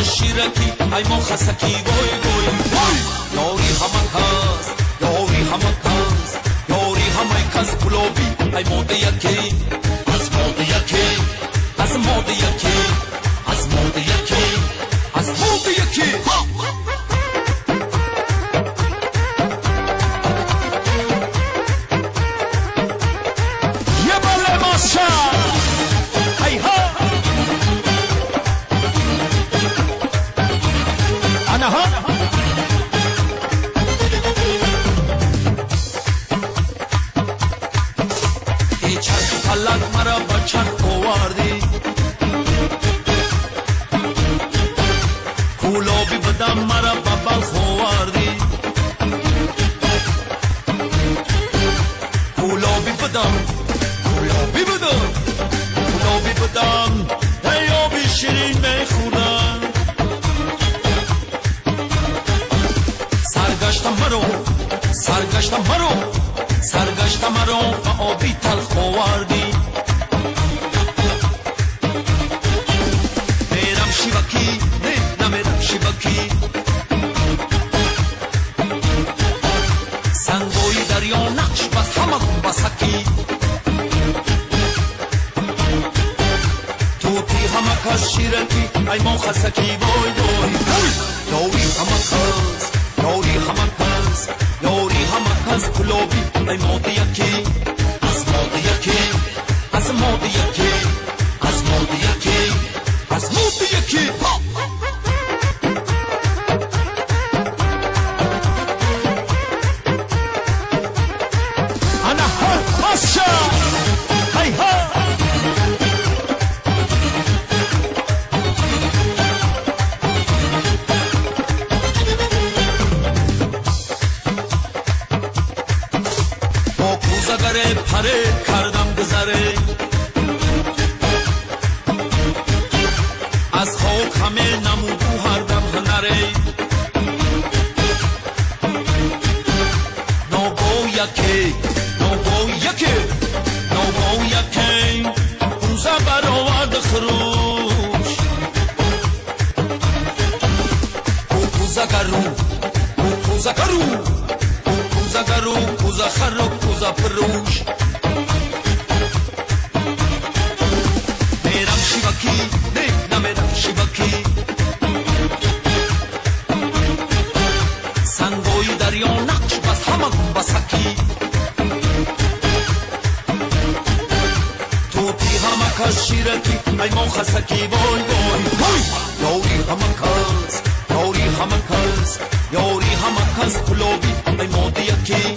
شیرکی ای ما خسکی وای وای وای یاری همه کس یاری همه کس یاری همه کس گلابی ای ماده یکی از ماده یکی از ماده یکی از ماده یکی از ماده یکی فلک مرا بچن آوردی گلابی بدم مرا ببلخ آوردی گلابی بدم گلابی بدم گلابی بدم ای آبی شیرین میخورم سرگشتم مرا سرگشتم مرا سرگشتم مرا و آبی تلخ آوردی میرم شیوکی نه نمیرم شیوکی سنگوی دریا نقش بس همه کن بسکی توتی همه کس شیرکی ای ما خسکی وای وای یاری همه کس یاری همه کس یاری همه کس گلابی ای ماده یکی از ماده یکی از ماده یکی از ماده یکی از ماده یکی انا ها ماشا هی ها زگره پره کردم گذره از خاک همه نمودو هر دم هنره نوگو یکی نوگو یکی نوگو یکی روزه برآورد خروش کوکو زگرو کوکو زگرو زگرو کوزا خرو کوزا پروش میرم شیوکی نه نمیرم شیوکی سنگوی دریا نقش بس همه کن بسکی توتی همه کس شیرکی ای ما خسکی وای وای وای یاری همه کس یاری همه کس یاری همه کس گلابی ای ماده یکی